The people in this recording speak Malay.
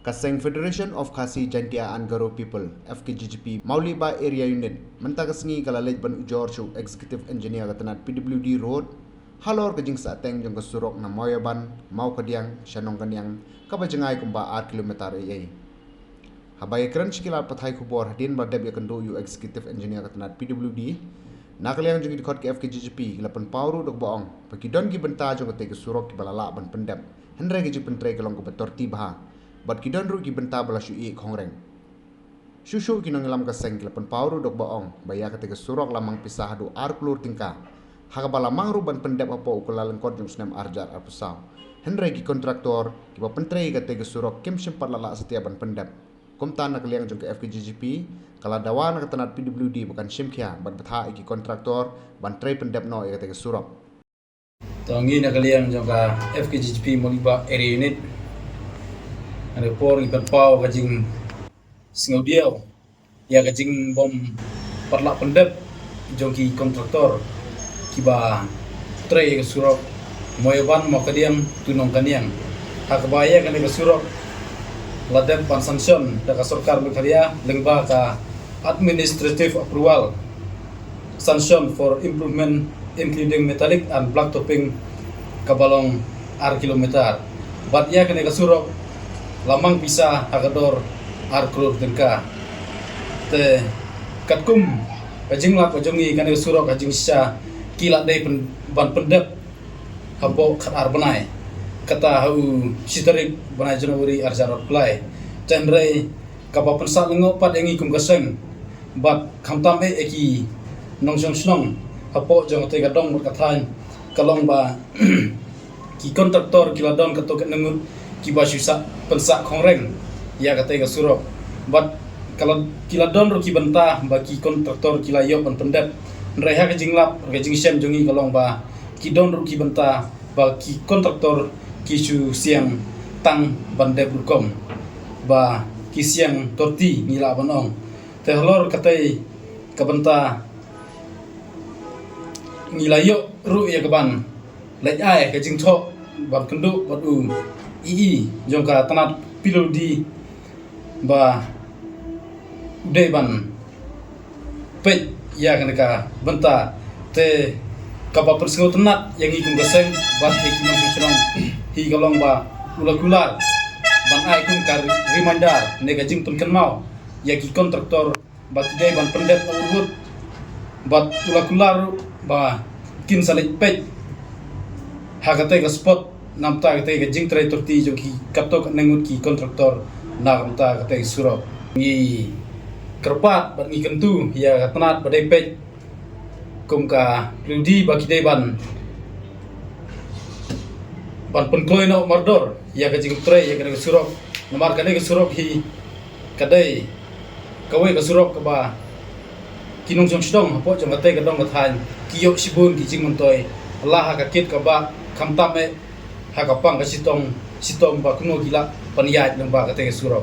Kaseng Federation of Khasi Jantia and Garo People FKGGP Mauliba Area Unit Mentagasngi Kalalej Ban Ujorchu Executive Engineer Gatanat PWD Road Halor Kajing Sateng Jong Surok na Moyaban Mau Kadiang Shanong Kanyang Kabajangai Kumba 8 kilometer ay Habay kran sikila pathay kubor hadin badab yakando yu Executive Engineer Gatanat PWD Nakaliang jong dikot ke FKGGP lapan pauru dok boong pakidon gi benta jong kate surok ki balala ban pendam henre gi pentre kalong ko betorti bah bat kidon ru ki benta bala shu i khongreng shushu ki nang lam ka seng lapan pauru dok boong baya kate surok lamang pisah do ar klur tingka haga bala mangru ban pendam apo ukulalan kod jong snam arjar arpusau henre gi kontraktor ki ba pentre kate surok kim simpat lala setiap ban pendam Kumtan nakaliang jong ke FKGGP kala dawan katanat PWD bukan simkia ban betha iki kontraktor ban tray pendep no ikate ke surok Tangi nakaliang jong ka FKGGP Mauliba Area Unit ane por ipat pau kajing singaudiau ya kajing bom parla pendep jong ki kontraktor kiba tray ke surok moyaban makadiam tunong kaniang hakbaya kane ke surok ladem ban sanction daga sarkar Meghalaya lengba ka administrative approval sanction for improvement including metallic and black topping kabalong ar kilometer bat ya kene kasurok lamang bisa hagador ar krur dengka te katkum kajing lap kajongi kene kasurok kajing sya kila dai ban pendep habo khat ar banai kata hau sitarik banai Januari arjarot play cendrai kapa pensat lengo pat engi kum kaseng bat khamtam eki nongsong snong hapo jong te gadong mut kathan kalong ba ki kontraktor kiladon kato kenengut ki ba syusa pensak khongreng ya kate ga surok bat kalau kiladon ro ki benta ba ki kontraktor kilayo pan pendep reha ke jinglap ke jingsem jongi kalong ba ki don ro ki benta ba ki kontraktor kisu siang tang bandep burkom ba kisiang torti nila banong tehlor katai kabenta ngilayo ru ya kaban lej ai ke jingtho ban kendu bat u ii jongka tanat pilodi ba udai ban pe ya kanaka benta te kapa persngo tenat yang ikum gaseng bat hikmah sunong hi galong ba ula-kular ban ai kun kar reminder nega jing tunken mau ya ki kontraktor bat dai ban pendep urut bat ula-kular ba kin salik pej hagate ga spot namta gate ga jing trai torti jo ki katok nengut ki kontraktor na namta gate surok ngi kerpat bat ngi kentu ya tenat badai pej kumka prudi bagi deban ban penkloi no mardor ya ka jing tray ya ka surok namar kane ka surok hi kadai kawai ka surok ka ba kinong jong sidong hapo jong ate ka dong ka than kiyo sibun ki jing montoi Allah ka kit ka ba khamtam ha ka pang ka sitong ba kuno gila paniat nang ba ka te surok